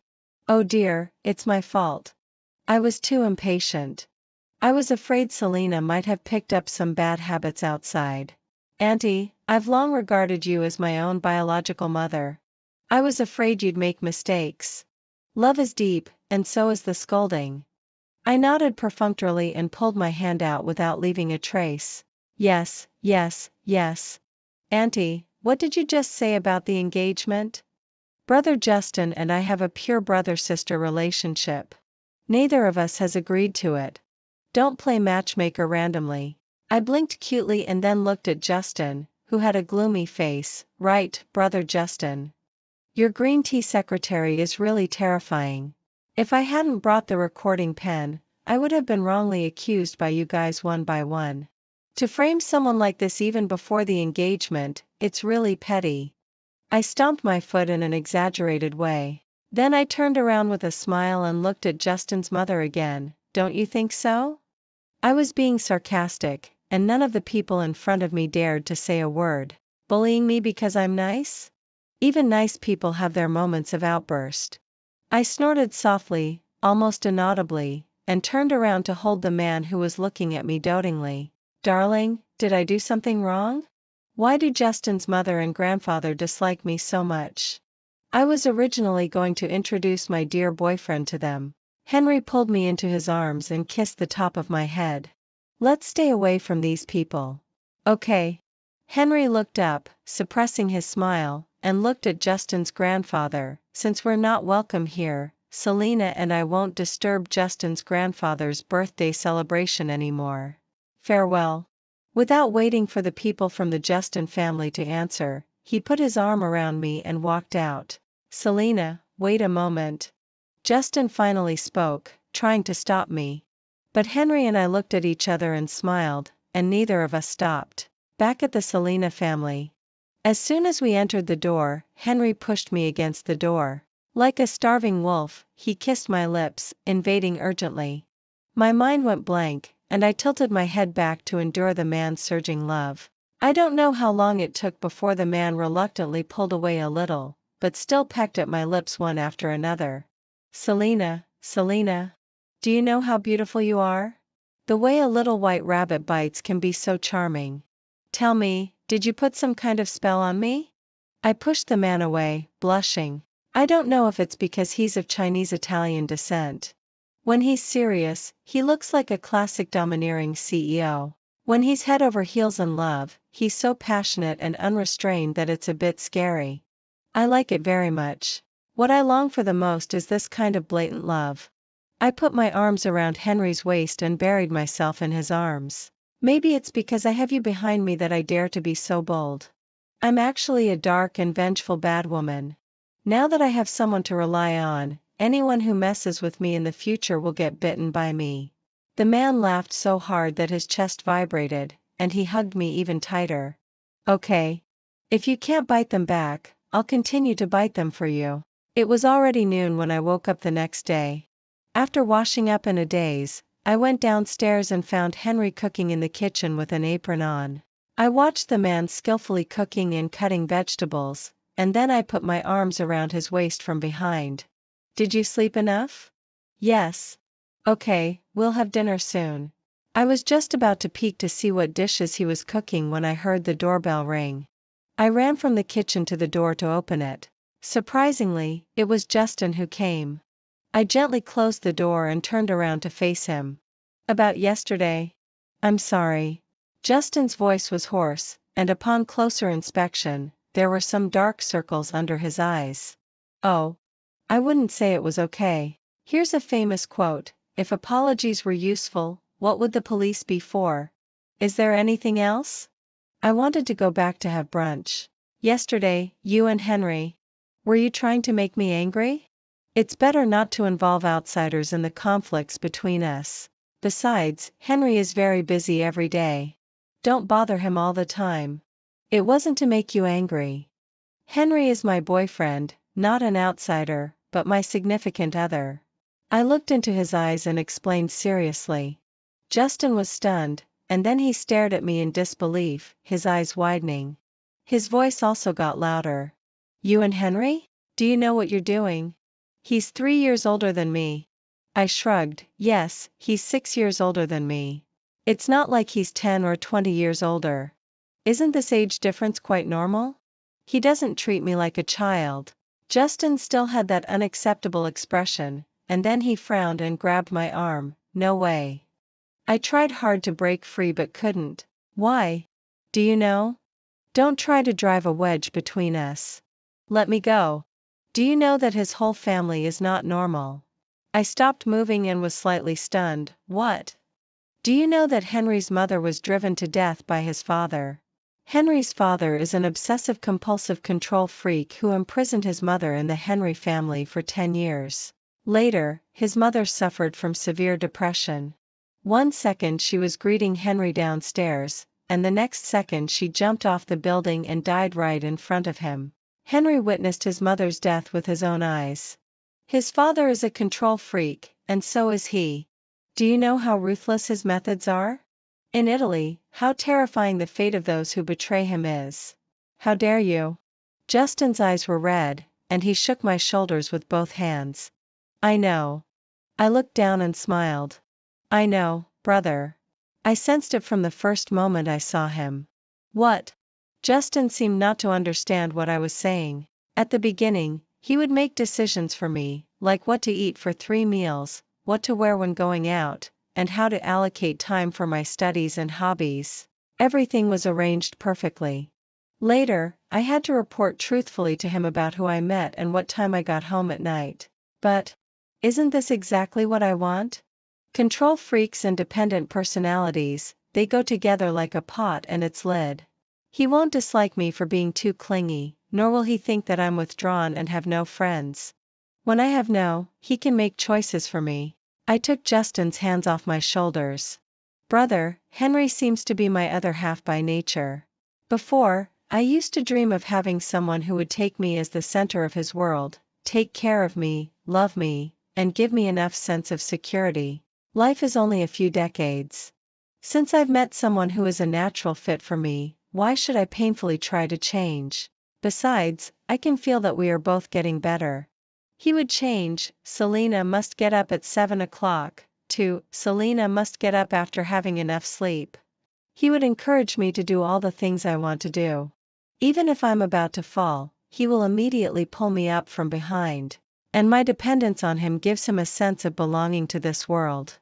Oh dear, it's my fault. I was too impatient. I was afraid Selena might have picked up some bad habits outside. Auntie, I've long regarded you as my own biological mother. I was afraid you'd make mistakes. Love is deep, and so is the scolding. I nodded perfunctorily and pulled my hand out without leaving a trace. Yes, yes, yes. Auntie, what did you just say about the engagement? Brother Justin and I have a pure brother-sister relationship. Neither of us has agreed to it. Don't play matchmaker randomly. I blinked cutely and then looked at Justin, who had a gloomy face. Right, Brother Justin. Your green tea secretary is really terrifying. If I hadn't brought the recording pen, I would have been wrongly accused by you guys one by one. To frame someone like this even before the engagement, it's really petty. I stomped my foot in an exaggerated way. Then I turned around with a smile and looked at Justin's mother again. Don't you think so? I was being sarcastic, and none of the people in front of me dared to say a word. Bullying me because I'm nice? Even nice people have their moments of outburst. I snorted softly, almost inaudibly, and turned around to hold the man who was looking at me dotingly. Darling, did I do something wrong? Why do Justin's mother and grandfather dislike me so much? I was originally going to introduce my dear boyfriend to them. Henry pulled me into his arms and kissed the top of my head. Let's stay away from these people. Okay. Henry looked up, suppressing his smile, and looked at Justin's grandfather. Since we're not welcome here, Selena and I won't disturb Justin's grandfather's birthday celebration anymore. Farewell. Without waiting for the people from the Justin family to answer, he put his arm around me and walked out. Selena, wait a moment. Justin finally spoke, trying to stop me. But Henry and I looked at each other and smiled, and neither of us stopped. Back at the Selena family. As soon as we entered the door, Henry pushed me against the door. Like a starving wolf, he kissed my lips, invading urgently. My mind went blank, and I tilted my head back to endure the man's surging love. I don't know how long it took before the man reluctantly pulled away a little, but still pecked at my lips one after another. Selena, Selena. Do you know how beautiful you are? The way a little white rabbit bites can be so charming. Tell me, did you put some kind of spell on me? I pushed the man away, blushing. I don't know if it's because he's of Chinese-Italian descent. When he's serious, he looks like a classic domineering CEO. When he's head over heels in love, he's so passionate and unrestrained that it's a bit scary. I like it very much. What I long for the most is this kind of blatant love. I put my arms around Henry's waist and buried myself in his arms. Maybe it's because I have you behind me that I dare to be so bold. I'm actually a dark and vengeful bad woman. Now that I have someone to rely on, anyone who messes with me in the future will get bitten by me. The man laughed so hard that his chest vibrated, and he hugged me even tighter. Okay. If you can't bite them back, I'll continue to bite them for you. It was already noon when I woke up the next day. After washing up in a daze, I went downstairs and found Henry cooking in the kitchen with an apron on. I watched the man skillfully cooking and cutting vegetables, and then I put my arms around his waist from behind. Did you sleep enough? Yes. Okay, we'll have dinner soon. I was just about to peek to see what dishes he was cooking when I heard the doorbell ring. I ran from the kitchen to the door to open it. Surprisingly, it was Justin who came. I gently closed the door and turned around to face him. About yesterday? I'm sorry. Justin's voice was hoarse, and upon closer inspection, there were some dark circles under his eyes. Oh. I wouldn't say it was okay. Here's a famous quote: if apologies were useful, what would the police be for? Is there anything else? I wanted to go back to have brunch. Yesterday, you and Henry. Were you trying to make me angry? It's better not to involve outsiders in the conflicts between us. Besides, Henry is very busy every day. Don't bother him all the time. It wasn't to make you angry. Henry is my boyfriend, not an outsider, but my significant other. I looked into his eyes and explained seriously. Justin was stunned, and then he stared at me in disbelief, his eyes widening. His voice also got louder. You and Henry? Do you know what you're doing? He's 3 years older than me. I shrugged. Yes, he's 6 years older than me. It's not like he's 10 or 20 years older. Isn't this age difference quite normal? He doesn't treat me like a child. Justin still had that unacceptable expression, and then he frowned and grabbed my arm. No way. I tried hard to break free but couldn't. Why? Do you know? Don't try to drive a wedge between us. Let me go. Do you know that his whole family is not normal? I stopped moving and was slightly stunned. What? Do you know that Henry's mother was driven to death by his father? Henry's father is an obsessive-compulsive control freak who imprisoned his mother in the Henry family for 10 years. Later, his mother suffered from severe depression. One second she was greeting Henry downstairs, and the next second she jumped off the building and died right in front of him. Henry witnessed his mother's death with his own eyes. His father is a control freak, and so is he. Do you know how ruthless his methods are? In Italy, how terrifying the fate of those who betray him is. How dare you? Justin's eyes were red, and he shook my shoulders with both hands. I know. I looked down and smiled. I know, brother. I sensed it from the first moment I saw him. What? Justin seemed not to understand what I was saying. At the beginning, he would make decisions for me, like what to eat for 3 meals, what to wear when going out, and how to allocate time for my studies and hobbies. Everything was arranged perfectly. Later, I had to report truthfully to him about who I met and what time I got home at night. But, isn't this exactly what I want? Control freaks and dependent personalities, they go together like a pot and its lid. He won't dislike me for being too clingy, nor will he think that I'm withdrawn and have no friends. When I have no, he can make choices for me. I took Justin's hands off my shoulders. Brother, Henry seems to be my other half by nature. Before, I used to dream of having someone who would take me as the center of his world, take care of me, love me, and give me enough sense of security. Life is only a few decades. Since I've met someone who is a natural fit for me, why should I painfully try to change? Besides, I can feel that we are both getting better. He would change: Selena must get up at 7 o'clock, to Selena must get up after having enough sleep. He would encourage me to do all the things I want to do. Even if I'm about to fall, he will immediately pull me up from behind. And my dependence on him gives him a sense of belonging to this world.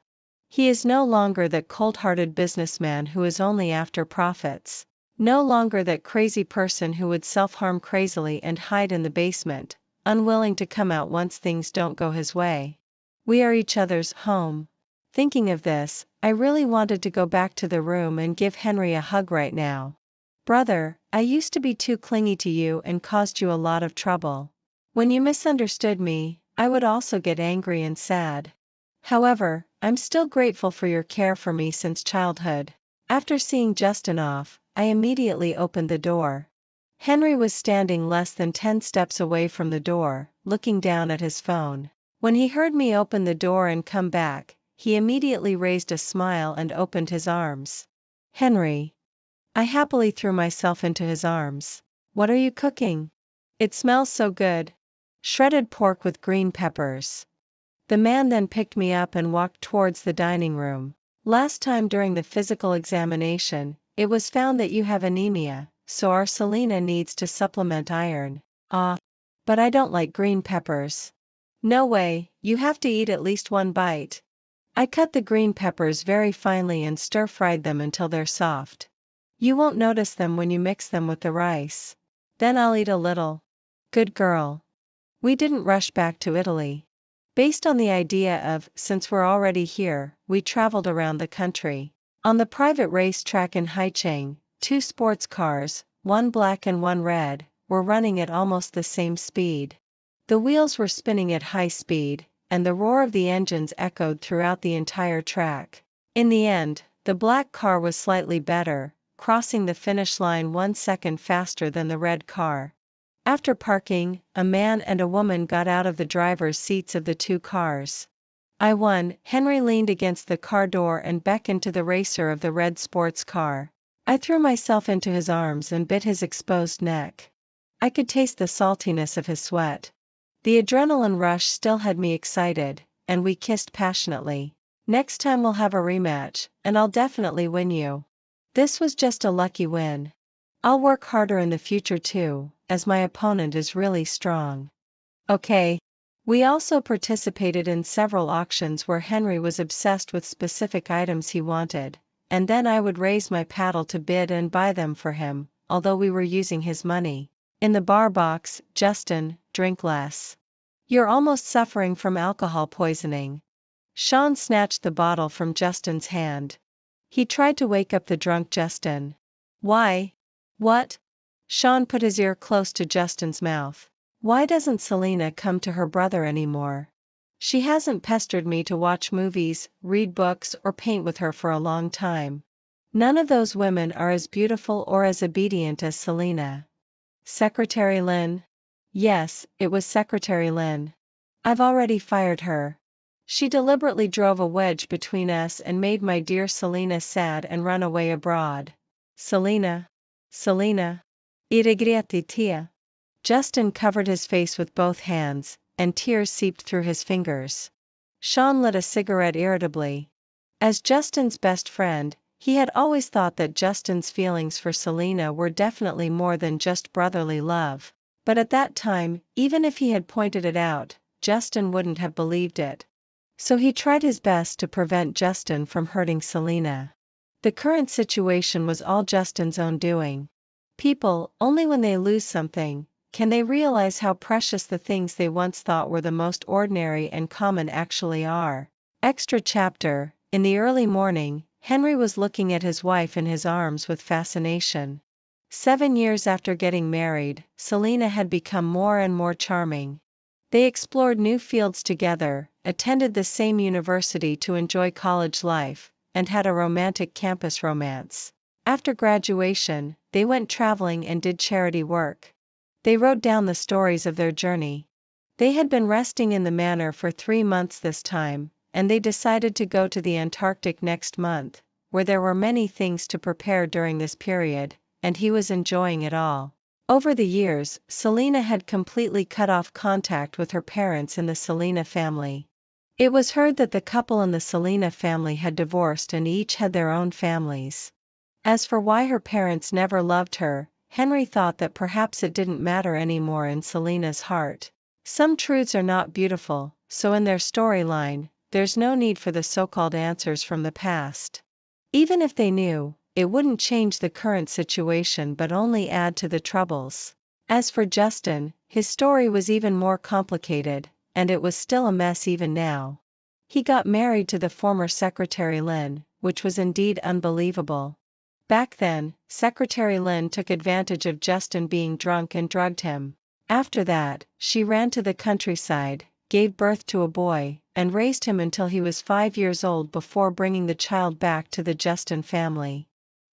He is no longer that cold-hearted businessman who is only after profits. No longer that crazy person who would self-harm crazily and hide in the basement, unwilling to come out once things don't go his way. We are each other's home. Thinking of this, I really wanted to go back to the room and give Henry a hug right now. Brother, I used to be too clingy to you and caused you a lot of trouble. When you misunderstood me, I would also get angry and sad. However, I'm still grateful for your care for me since childhood. After seeing Justin off, I immediately opened the door. Henry was standing less than 10 steps away from the door, looking down at his phone. When he heard me open the door and come back, he immediately raised a smile and opened his arms. Henry. I happily threw myself into his arms. What are you cooking? It smells so good. Shredded pork with green peppers. The man then picked me up and walked towards the dining room. Last time during the physical examination, it was found that you have anemia, so our Selena needs to supplement iron. Ah. But I don't like green peppers. No way, you have to eat at least one bite. I cut the green peppers very finely and stir-fried them until they're soft. You won't notice them when you mix them with the rice. Then I'll eat a little. Good girl. We didn't rush back to Italy. Based on the idea of, since we're already here, we traveled around the country. On the private racetrack in Haicheng, 2 sports cars, one black and one red, were running at almost the same speed. The wheels were spinning at high speed, and the roar of the engines echoed throughout the entire track. In the end, the black car was slightly better, crossing the finish line 1 second faster than the red car. After parking, a man and a woman got out of the driver's seats of the 2 cars. I won. Henry leaned against the car door and beckoned to the racer of the red sports car. I threw myself into his arms and bit his exposed neck. I could taste the saltiness of his sweat. The adrenaline rush still had me excited, and we kissed passionately. Next time we'll have a rematch, and I'll definitely win you. This was just a lucky win. I'll work harder in the future too, as my opponent is really strong. Okay. We also participated in several auctions where Henry was obsessed with specific items he wanted, and then I would raise my paddle to bid and buy them for him, although we were using his money. In the bar box, Justin, drink less. You're almost suffering from alcohol poisoning. Sean snatched the bottle from Justin's hand. He tried to wake up the drunk Justin. Why? What? Sean put his ear close to Justin's mouth. Why doesn't Selena come to her brother anymore? She hasn't pestered me to watch movies, read books, or paint with her for a long time. None of those women are as beautiful or as obedient as Selena. Secretary Lynn? Yes, it was Secretary Lynn. I've already fired her. She deliberately drove a wedge between us and made my dear Selena sad and run away abroad. Selena. Selena. I regretti tia. Justin covered his face with both hands, and tears seeped through his fingers. Sean lit a cigarette irritably. As Justin's best friend, he had always thought that Justin's feelings for Selena were definitely more than just brotherly love. But at that time, even if he had pointed it out, Justin wouldn't have believed it. So he tried his best to prevent Justin from hurting Selena. The current situation was all Justin's own doing. People, only when they lose something, can they realize how precious the things they once thought were the most ordinary and common actually are. Extra chapter. In the early morning, Henry was looking at his wife in his arms with fascination. 7 years after getting married, Selena had become more and more charming. They explored new fields together, attended the same university to enjoy college life, and had a romantic campus romance. After graduation, they went traveling and did charity work. They wrote down the stories of their journey. They had been resting in the manor for 3 months this time, and they decided to go to the Antarctic next month, where there were many things to prepare during this period, and he was enjoying it all. Over the years, Selena had completely cut off contact with her parents in the Selena family. It was heard that the couple in the Selena family had divorced and each had their own families. As for why her parents never loved her, Henry thought that perhaps it didn't matter anymore in Selena's heart. Some truths are not beautiful, so in their storyline, there's no need for the so-called answers from the past. Even if they knew, it wouldn't change the current situation but only add to the troubles. As for Justin, his story was even more complicated, and it was still a mess even now. He got married to the former Secretary Lynn, which was indeed unbelievable. Back then, Secretary Lynn took advantage of Justin being drunk and drugged him. After that, she ran to the countryside, gave birth to a boy, and raised him until he was 5 years old before bringing the child back to the Justin family.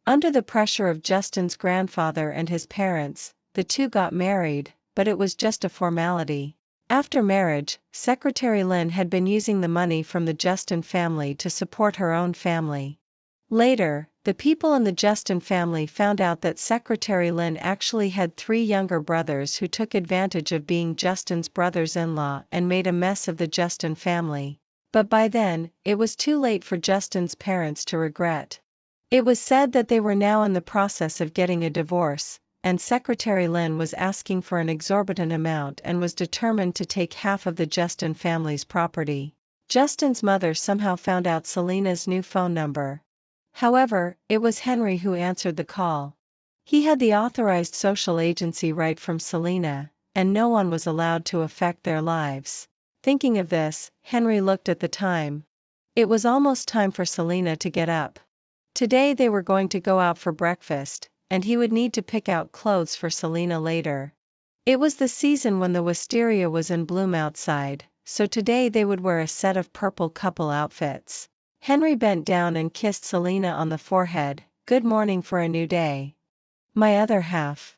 Under the pressure of Justin's grandfather and his parents, the two got married, but it was just a formality. After marriage, Secretary Lynn had been using the money from the Justin family to support her own family. Later, the people in the Justin family found out that Secretary Lynn actually had 3 younger brothers who took advantage of being Justin's brothers-in-law and made a mess of the Justin family. But by then, it was too late for Justin's parents to regret. It was said that they were now in the process of getting a divorce, and Secretary Lynn was asking for an exorbitant amount and was determined to take half of the Justin family's property. Justin's mother somehow found out Selena's new phone number. However, it was Henry who answered the call. He had the authorized social agency right from Selena, and no one was allowed to affect their lives. Thinking of this, Henry looked at the time. It was almost time for Selena to get up. Today they were going to go out for breakfast, and he would need to pick out clothes for Selena later. It was the season when the wisteria was in bloom outside, so today they would wear a set of purple couple outfits. Henry bent down and kissed Selena on the forehead. "Good morning for a new day, my other half."